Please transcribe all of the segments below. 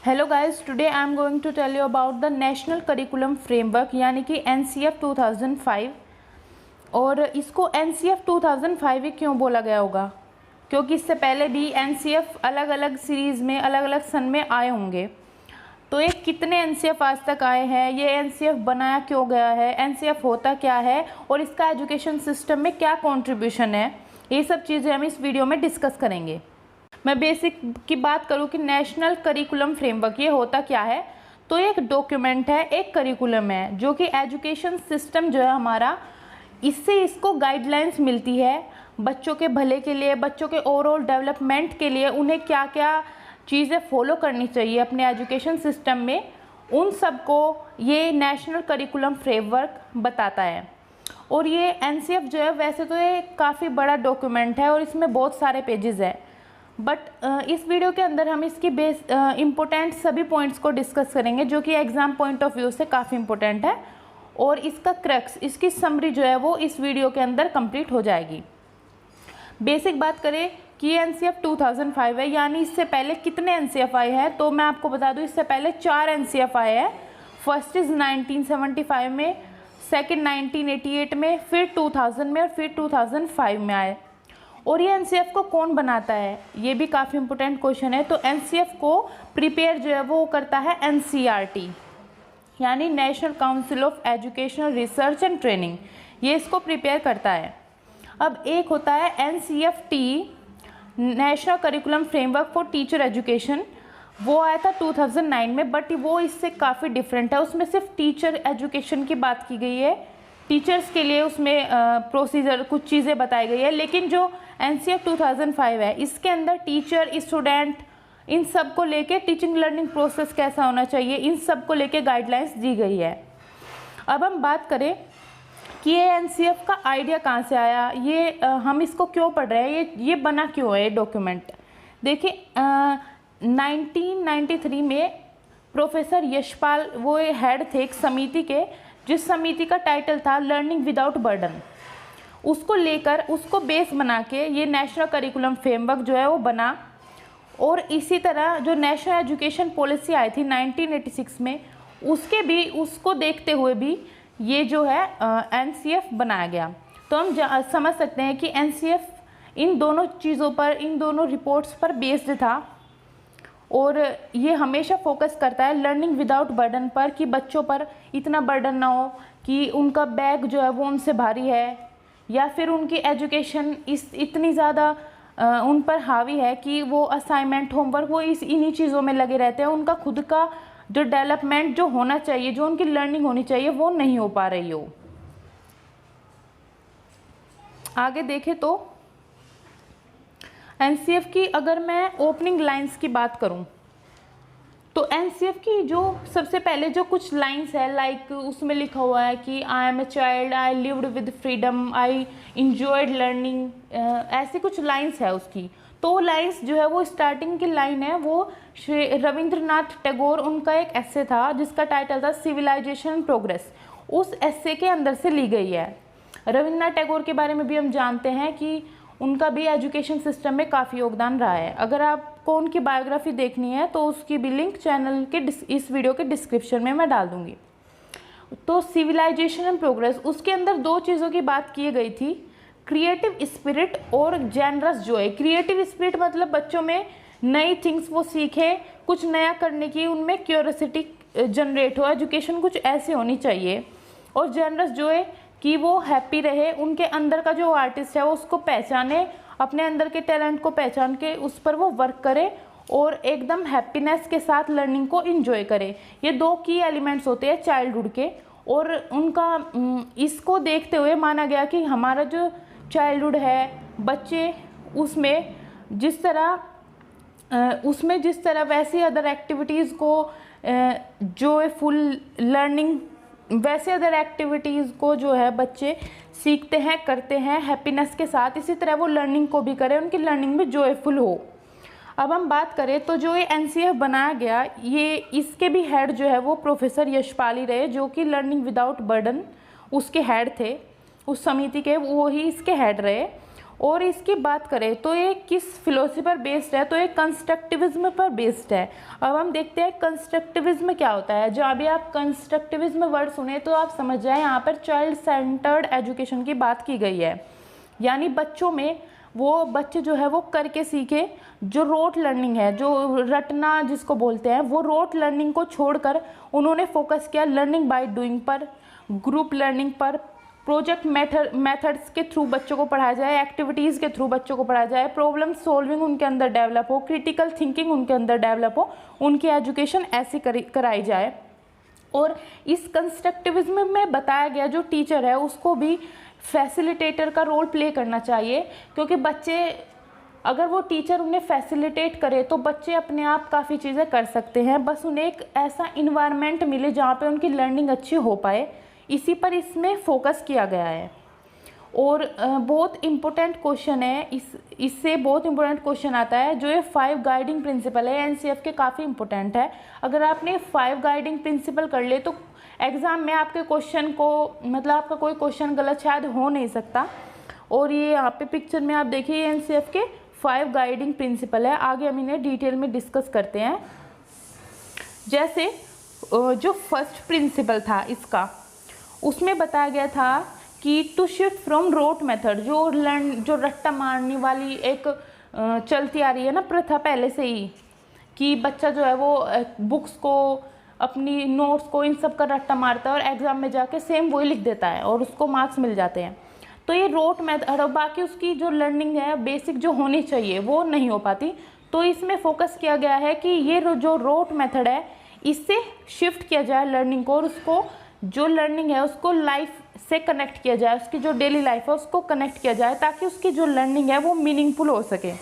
Hello guys, today I am going to tell you about the national curriculum framework यानी कि NCF 2005। और इसको NCF 2005 ही क्यों बोला गया होगा, क्योंकि इससे पहले भी NCF अलग अलग सीरीज़ में अलग अलग सन में आए होंगे। तो ये कितने NCF आज तक आए हैं, ये NCF बनाया क्यों गया है, NCF होता क्या है और इसका एजुकेशन सिस्टम में क्या कॉन्ट्रीब्यूशन है, ये सब चीज़ें हम इस वीडियो में डिस्कस करेंगे। मैं बेसिक की बात करूँ कि नेशनल करिकुलम फ्रेमवर्क ये होता क्या है, तो ये एक डॉक्यूमेंट है, एक करिकुलम है जो कि एजुकेशन सिस्टम जो है हमारा, इससे इसको गाइडलाइंस मिलती है बच्चों के भले के लिए, बच्चों के ओवरऑल डेवलपमेंट के लिए उन्हें क्या क्या चीज़ें फॉलो करनी चाहिए अपने एजुकेशन सिस्टम में, उन सब को ये नेशनल करिकुलम फ्रेमवर्क बताता है। और ये NCF जो है वैसे तो ये काफ़ी बड़ा डॉक्यूमेंट है और इसमें बहुत सारे पेजेस हैं, बट इस वीडियो के अंदर हम इसकी इम्पोर्टेंट सभी पॉइंट्स को डिस्कस करेंगे जो कि एग्ज़ाम पॉइंट ऑफ व्यू से काफ़ी इम्पोर्टेंट है, और इसका क्रक्स, इसकी समरी जो है वो इस वीडियो के अंदर कंप्लीट हो जाएगी। बेसिक बात करें कि NCF 2005 है, यानी इससे पहले कितने NCF आए हैं, तो मैं आपको बता दूं इससे पहले 4 NCF आए हैं। फर्स्ट इज़ 1975 में, सेकेंड 1988 में, फिर 2000 में और फिर 2005 में आए। और ये NCF को कौन बनाता है, ये भी काफ़ी इंपॉर्टेंट क्वेश्चन है। तो NCF को प्रिपेयर जो है वो करता है NCERT यानी national council of educational research and training, ये इसको प्रिपेयर करता है। अब एक होता है NCFT national curriculum framework for teacher education, वो आया था 2009 में, बट वो इससे काफ़ी डिफरेंट है। उसमें सिर्फ टीचर एजुकेशन की बात की गई है, टीचर्स के लिए उसमें प्रोसीजर कुछ चीज़ें बताई गई है। लेकिन जो NCF 2005 है इसके अंदर टीचर, स्टूडेंट, इन सब को लेके टीचिंग लर्निंग प्रोसेस कैसा होना चाहिए, इन सब को लेके गाइडलाइंस दी गई है। अब हम बात करें कि ये NCF का आइडिया कहाँ से आया, ये हम इसको क्यों पढ़ रहे हैं, ये बना क्यों है ये डॉक्यूमेंट। देखिए 1993 में प्रोफेसर यशपाल वो हेड थे एक समिति के, जिस समिति का टाइटल था लर्निंग विदाउट बर्डन। उसको लेकर उसको बेस बना के ये नेशनल करिकुलम फ्रेमवर्क जो है वो बना। और इसी तरह जो नेशनल एजुकेशन पॉलिसी आई थी 1986 में, उसको देखते हुए भी ये जो है NCF बनाया गया। तो हम समझ सकते हैं कि NCF इन दोनों चीज़ों पर, इन दोनों रिपोर्ट्स पर बेस्ड था, और ये हमेशा फोकस करता है लर्निंग विदाउट बर्डन पर, कि बच्चों पर इतना बर्डन ना हो कि उनका बैग जो है वो उनसे भारी है, या फिर उनकी एजुकेशन इतनी ज़्यादा उन पर हावी है कि वो असाइनमेंट, होमवर्क, वो इन्हीं चीज़ों में लगे रहते हैं। उनका खुद का जो डेवलपमेंट जो होना चाहिए, जो उनकी लर्निंग होनी चाहिए, वो नहीं हो पा रही हो। आगे देखें तो NCF की अगर मैं ओपनिंग लाइंस की बात करूं, तो NCF की जो सबसे पहले जो कुछ लाइंस है, लाइक उसमें लिखा हुआ है कि I am a child, I lived with freedom, I enjoyed learning, ऐसी कुछ लाइंस है उसकी। तो वो लाइंस जो है वो स्टार्टिंग की लाइन है, वो श्री रविंद्रनाथ टैगोर, उनका एक एस्से था जिसका टाइटल था सिविलाइजेशन प्रोग्रेस, उस एस्से के अंदर से ली गई है। रविंद्रनाथ टैगोर के बारे में भी हम जानते हैं कि उनका भी एजुकेशन सिस्टम में काफ़ी योगदान रहा है। अगर आपको उनकी बायोग्राफी देखनी है तो उसकी भी लिंक चैनल के इस वीडियो के डिस्क्रिप्शन में मैं डाल दूँगी। तो सिविलाइजेशन एंड प्रोग्रेस, उसके अंदर दो चीज़ों की बात की गई थी, क्रिएटिव स्पिरिट और जेनरस जॉय। क्रिएटिव स्पिरिट मतलब बच्चों में नई थिंग्स वो सीखें, कुछ नया करने की उनमें क्यूरियोसिटी जनरेट हो, एजुकेशन कुछ ऐसी होनी चाहिए। और जेनरस जॉय कि वो हैप्पी रहे, उनके अंदर का जो आर्टिस्ट है वो उसको पहचाने, अपने अंदर के टैलेंट को पहचान के उस पर वो वर्क करे और एकदम हैप्पीनेस के साथ लर्निंग को एंजॉय करे। ये दो की एलिमेंट्स होते हैं चाइल्डहुड के, और उनका इसको देखते हुए माना गया कि हमारा जो चाइल्डहुड है, बच्चे उसमें जिस तरह वैसी अदर एक्टिविटीज़ को जो फुल लर्निंग, वैसे अदर एक्टिविटीज़ को जो है बच्चे सीखते हैं, करते हैं हैप्पीनेस के साथ, इसी तरह वो लर्निंग को भी करें, उनकी लर्निंग भी जॉयफुल हो। अब हम बात करें तो जो ये NCF बनाया गया, ये इसके भी हेड जो है वो प्रोफेसर यशपाल ही रहे, जो कि लर्निंग विदाउट बर्डन उसके हेड थे, उस समिति के वो ही इसके हेड रहे। और इसकी बात करें तो ये किस फिलोसफी पर बेस्ड है, तो ये कंस्ट्रक्टिविज्म पर बेस्ड है। अब हम देखते हैं कंस्ट्रक्टिविज्म क्या होता है। जब अभी आप कंस्ट्रक्टिविज्म वर्ड सुने तो आप समझ जाए यहाँ पर चाइल्ड सेंटर्ड एजुकेशन की बात की गई है, यानी बच्चों में वो बच्चे जो है वो करके सीखे। जो रोट लर्निंग है, जो रटना जिसको बोलते हैं, वो रोट लर्निंग को छोड़कर उन्होंने फोकस किया लर्निंग बाय डूइंग पर, ग्रुप लर्निंग पर, प्रोजेक्ट मेथड्स के थ्रू बच्चों को पढ़ाया जाए, एक्टिविटीज़ के थ्रू बच्चों को पढ़ाया जाए, प्रॉब्लम सॉल्विंग उनके अंदर डेवलप हो, क्रिटिकल थिंकिंग उनके अंदर डेवलप हो, उनकी एजुकेशन ऐसी कराई जाए। और इस कंस्ट्रक्टिविज्म में बताया गया जो टीचर है उसको भी फैसिलिटेटर का रोल प्ले करना चाहिए, क्योंकि बच्चे अगर वो टीचर उन्हें फैसिलिटेट करे तो बच्चे अपने आप काफ़ी चीज़ें कर सकते हैं, बस उन्हें एक ऐसा इन्वायरमेंट मिले जहाँ पे उनकी लर्निंग अच्छी हो पाए, इसी पर इसमें फोकस किया गया है। और बहुत इम्पोर्टेंट क्वेश्चन है, इससे बहुत इम्पोर्टेंट क्वेश्चन आता है जो ये 5 गाइडिंग प्रिंसिपल है एनसीएफ के, काफ़ी इम्पोर्टेंट है। अगर आपने 5 गाइडिंग प्रिंसिपल कर ले तो एग्ज़ाम में आपके क्वेश्चन को मतलब आपका कोई क्वेश्चन गलत शायद हो नहीं सकता। और ये यहाँ पे पिक्चर में आप देखिए एनसीएफ के 5 गाइडिंग प्रिंसिपल है। आगे हम इन्हें डिटेल में डिस्कस करते हैं। जैसे जो फर्स्ट प्रिंसिपल था इसका, उसमें बताया गया था कि to shift from rote method, जो रट्टा मारने वाली एक चलती आ रही है ना प्रथा पहले से ही, कि बच्चा जो है वो बुक्स को, अपनी नोट्स को, इन सब का रट्टा मारता है और एग्ज़ाम में जाके सेम वही लिख देता है और उसको मार्क्स मिल जाते हैं। तो ये रोट मेथड, और बाकी उसकी जो लर्निंग है बेसिक जो होनी चाहिए वो नहीं हो पाती। तो इसमें फोकस किया गया है कि ये जो रोट मेथड है इससे शिफ्ट किया जाए लर्निंग को, और उसको जो लर्निंग है उसको लाइफ से कनेक्ट किया जाए, उसकी जो डेली लाइफ है उसको कनेक्ट किया जाए ताकि उसकी जो लर्निंग है वो मीनिंगफुल हो सके।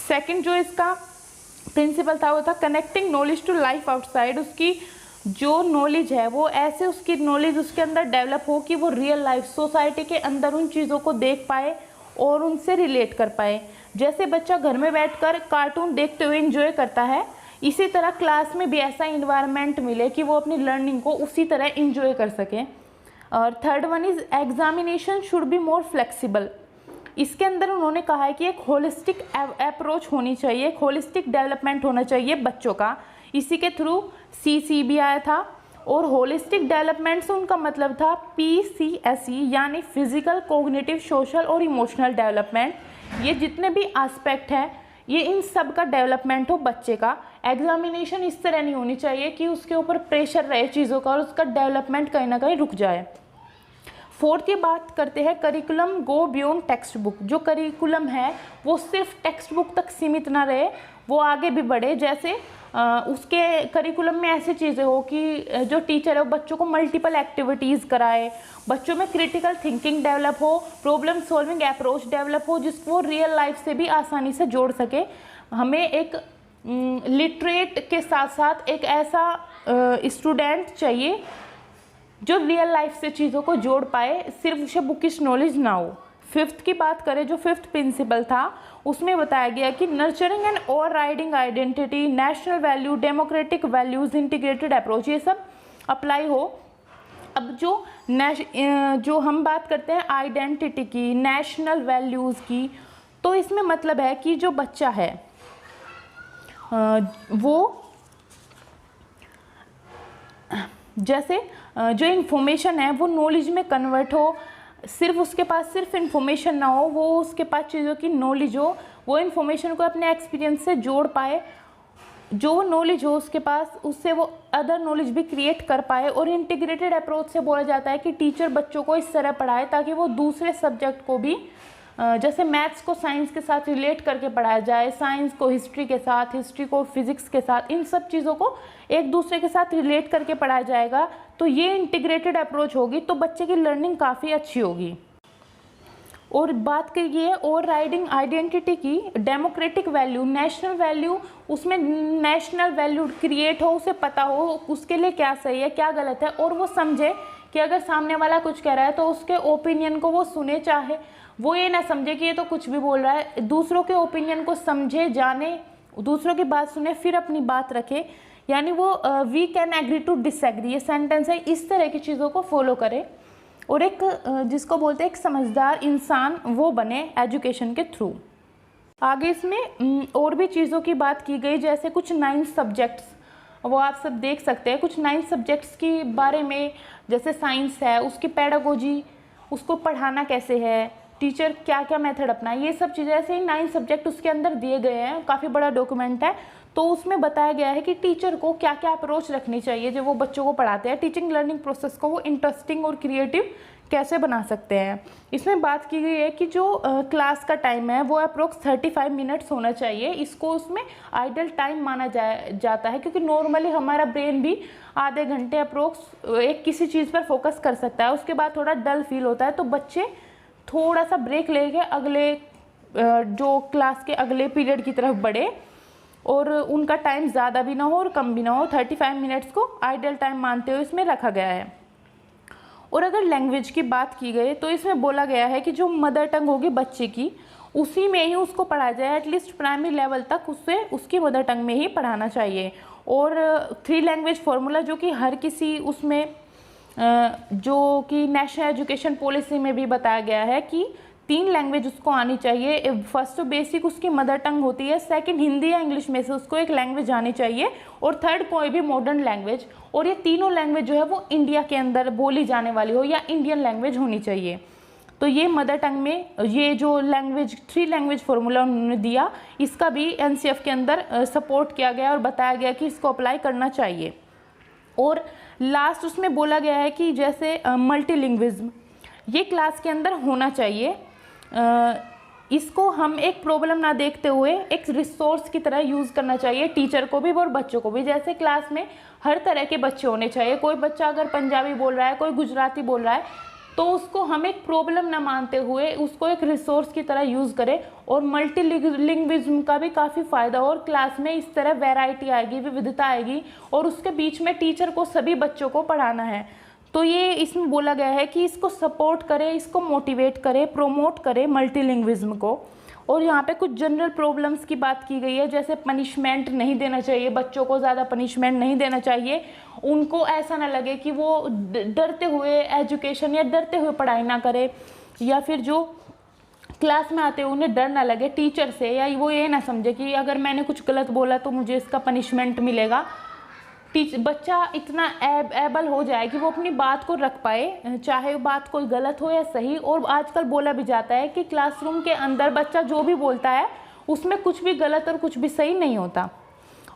सेकंड जो इसका प्रिंसिपल था वो था connecting knowledge to life outside. उसकी जो नॉलेज है वो ऐसे उसकी नॉलेज उसके अंदर डेवलप हो कि वो रियल लाइफ सोसाइटी के अंदर उन चीज़ों को देख पाए और उनसे रिलेट कर पाए। जैसे बच्चा घर में बैठकर कार्टून देखते हुए एंजॉय करता है, इसी तरह क्लास में भी ऐसा इन्वायरमेंट मिले कि वो अपनी लर्निंग को उसी तरह एंजॉय कर सके। और third one is examination should be more flexible. इसके अंदर उन्होंने कहा है कि एक होलिस्टिक अप्रोच होनी चाहिए, एक होलिस्टिक डेवलपमेंट होना चाहिए बच्चों का। इसी के थ्रू सीसी भी आया था, और होलिस्टिक डेवलपमेंट से उनका मतलब था PCSE, यानी फिजिकल, कोग्निटिव, सोशल और इमोशनल डेवलपमेंट। ये जितने भी एस्पेक्ट हैं ये इन सब का डेवलपमेंट हो बच्चे का। एग्जामिनेशन इस तरह नहीं होनी चाहिए कि उसके ऊपर प्रेशर रहे चीज़ों का और उसका डेवलपमेंट कहीं ना कहीं रुक जाए। फोर्थ ये बात करते हैं curriculum go beyond text book. जो करिकुलम है वो सिर्फ टेक्स्ट बुक तक सीमित ना रहे, वो आगे भी बढ़े। जैसे उसके करिकुलम में ऐसी चीज़ें हो कि जो टीचर है वो बच्चों को मल्टीपल एक्टिविटीज़ कराए, बच्चों में क्रिटिकल थिंकिंग डेवलप हो, प्रॉब्लम सॉल्विंग अप्रोच डेवलप हो, जिसको वो रियल लाइफ से भी आसानी से जोड़ सके। हमें एक लिटरेट के साथ साथ एक ऐसा स्टूडेंट चाहिए जो रियल लाइफ से चीज़ों को जोड़ पाए, सिर्फ उसे बुकिश नॉलेज ना हो। फिफ्थ की बात करें, जो फिफ्थ प्रिंसिपल था उसमें बताया गया कि nurturing and over riding identity, national value, democratic values, integrated approach, ये सब अप्लाई हो। अब जो हम बात करते हैं आइडेंटिटी की, नेशनल वैल्यूज़ की, तो इसमें मतलब है कि जो बच्चा है वो जैसे जो इन्फॉर्मेशन है वो नॉलेज में कन्वर्ट हो, सिर्फ उसके पास सिर्फ इन्फॉर्मेशन ना हो, वो उसके पास चीज़ों की नॉलेज हो, वो इन्फॉर्मेशन को अपने एक्सपीरियंस से जोड़ पाए, जो नॉलेज हो उसके पास उससे वो अदर नॉलेज भी क्रिएट कर पाए। और इंटीग्रेटेड अप्रोच से बोला जाता है कि टीचर बच्चों को इस तरह पढ़ाए ताकि वो दूसरे सब्जेक्ट को भी, जैसे मैथ्स को साइंस के साथ रिलेट करके पढ़ाया जाए, साइंस को हिस्ट्री के साथ, हिस्ट्री को फिजिक्स के साथ, इन सब चीज़ों को एक दूसरे के साथ रिलेट करके पढ़ाया जाएगा। तो ये इंटीग्रेटेड अप्रोच होगी तो बच्चे की लर्निंग काफ़ी अच्छी होगी। और बात करिए ओवर राइडिंग आइडेंटिटी की, डेमोक्रेटिक वैल्यू, नेशनल वैल्यू, उसमें नेशनल वैल्यू क्रिएट हो, उसे पता हो उसके लिए क्या सही है क्या गलत है, और वो समझे कि अगर सामने वाला कुछ कह रहा है तो उसके ओपिनियन को वो सुने, चाहे वो ये ना समझे कि ये तो कुछ भी बोल रहा है। दूसरों के ओपिनियन को समझे, जाने, दूसरों की बात सुने, फिर अपनी बात रखे, यानी वो we can agree to disagree, ये सेंटेंस है, इस तरह की चीज़ों को फॉलो करे। और एक जिसको बोलते हैं एक समझदार इंसान वो बने एजुकेशन के थ्रू। आगे इसमें और भी चीज़ों की बात की गई, जैसे कुछ 9 सब्जेक्ट्स, वो आप सब देख सकते हैं। कुछ 9 सब्जेक्ट्स के बारे में, जैसे साइंस है, उसकी पेडागोजी, उसको पढ़ाना कैसे है, टीचर क्या क्या मेथड अपनाए, ये सब चीज़ें, ऐसे ही 9 सब्जेक्ट उसके अंदर दिए गए हैं। काफ़ी बड़ा डॉक्यूमेंट है। तो उसमें बताया गया है कि टीचर को क्या क्या अप्रोच रखनी चाहिए जब वो बच्चों को पढ़ाते हैं, टीचिंग लर्निंग प्रोसेस को वो इंटरेस्टिंग और क्रिएटिव कैसे बना सकते हैं। इसमें बात की गई है कि जो क्लास का टाइम है वो अप्रोक्स 35 मिनट्स होना चाहिए। इसको उसमें आइडल टाइम माना जाता है, क्योंकि नॉर्मली हमारा ब्रेन भी आधे घंटे अप्रोक्स एक किसी चीज़ पर फोकस कर सकता है, उसके बाद थोड़ा डल फील होता है। तो बच्चे थोड़ा सा ब्रेक लेके अगले जो क्लास के अगले पीरियड की तरफ बढ़े, और उनका टाइम ज़्यादा भी ना हो और कम भी ना हो। 35 मिनट्स को आइडल टाइम मानते हुए इसमें रखा गया है। और अगर लैंग्वेज की बात की गई तो इसमें बोला गया है कि जो मदर टंग होगी बच्चे की, उसी में ही उसको पढ़ाया जाए। एटलीस्ट प्राइमरी लेवल तक उसे उसकी मदर टंग में ही पढ़ाना चाहिए। और 3 लैंग्वेज फार्मूला जो कि हर किसी उसमें जो कि नेशनल एजुकेशन पॉलिसी में भी बताया गया है कि 3 लैंग्वेज उसको आनी चाहिए। फर्स्ट तो बेसिक उसकी मदर टंग होती है, सेकंड हिंदी या इंग्लिश में से उसको एक लैंग्वेज आनी चाहिए, और थर्ड कोई भी मॉडर्न लैंग्वेज। और ये तीनों लैंग्वेज जो है वो इंडिया के अंदर बोली जाने वाली हो या इंडियन लैंग्वेज होनी चाहिए। तो ये मदर टंग में ये जो लैंग्वेज 3 लैंग्वेज फार्मूला उन्होंने दिया, इसका भी एनसीएफ के अंदर सपोर्ट किया गया और बताया गया कि इसको अप्लाई करना चाहिए। और लास्ट उसमें बोला गया है कि जैसे मल्टीलिंग्विज्म ये क्लास के अंदर होना चाहिए। इसको हम एक प्रॉब्लम ना देखते हुए एक रिसोर्स की तरह यूज़ करना चाहिए, टीचर को भी और बच्चों को भी। जैसे क्लास में हर तरह के बच्चे होने चाहिए। कोई बच्चा अगर पंजाबी बोल रहा है, कोई गुजराती बोल रहा है, तो उसको हम एक प्रॉब्लम ना मानते हुए उसको एक रिसोर्स की तरह यूज़ करें। और मल्टीलिंग्विज्म का भी काफ़ी फ़ायदा, और क्लास में इस तरह वैरायटी आएगी, विविधता आएगी, और उसके बीच में टीचर को सभी बच्चों को पढ़ाना है। तो ये इसमें बोला गया है कि इसको सपोर्ट करें, इसको मोटिवेट करें, प्रोमोट करें मल्टीलिंग्विज्म को। और यहाँ पे कुछ जनरल प्रॉब्लम्स की बात की गई है, जैसे पनिशमेंट नहीं देना चाहिए, बच्चों को ज़्यादा पनिशमेंट नहीं देना चाहिए। उनको ऐसा ना लगे कि वो डरते हुए एजुकेशन या डरते हुए पढ़ाई ना करे, या फिर जो क्लास में आते हुए उन्हें डर ना लगे टीचर से, या वो ये ना समझे कि अगर मैंने कुछ गलत बोला तो मुझे इसका पनिशमेंट मिलेगा। बच्चा इतना एबल हो जाए कि वो अपनी बात को रख पाए, चाहे वो बात कोई गलत हो या सही। और आजकल बोला भी जाता है कि क्लासरूम के अंदर बच्चा जो भी बोलता है उसमें कुछ भी गलत और कुछ भी सही नहीं होता।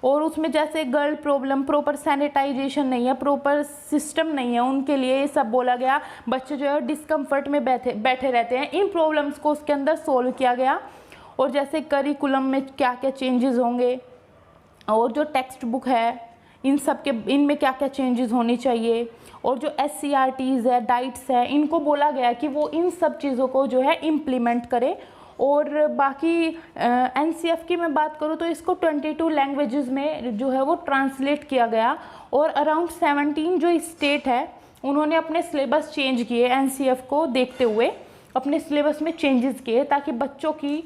और उसमें जैसे गर्ल प्रॉब्लम, प्रॉपर सैनिटाइजेशन नहीं है, प्रॉपर सिस्टम नहीं है उनके लिए, ये सब बोला गया। बच्चे जो है डिस्कम्फर्ट में बैठे रहते हैं। इन प्रॉब्लम्स को उसके अंदर सोल्व किया गया। और जैसे करिकुलम में क्या क्या चेंजेस होंगे, और जो टेक्स्ट बुक है इनमें क्या क्या चेंजेस होनी चाहिए, और जो SCRTs है, डाइट्स है, इनको बोला गया कि वो इन सब चीज़ों को जो है इम्प्लीमेंट करे। और बाकी NCF की मैं बात करूँ तो इसको 22 लैंग्वेजेस में जो है वो ट्रांसलेट किया गया। और अराउंड 17 जो स्टेट है उन्होंने अपने सिलेबस चेंज किए, NCF को देखते हुए अपने सिलेबस में चेंजेस किए, ताकि बच्चों की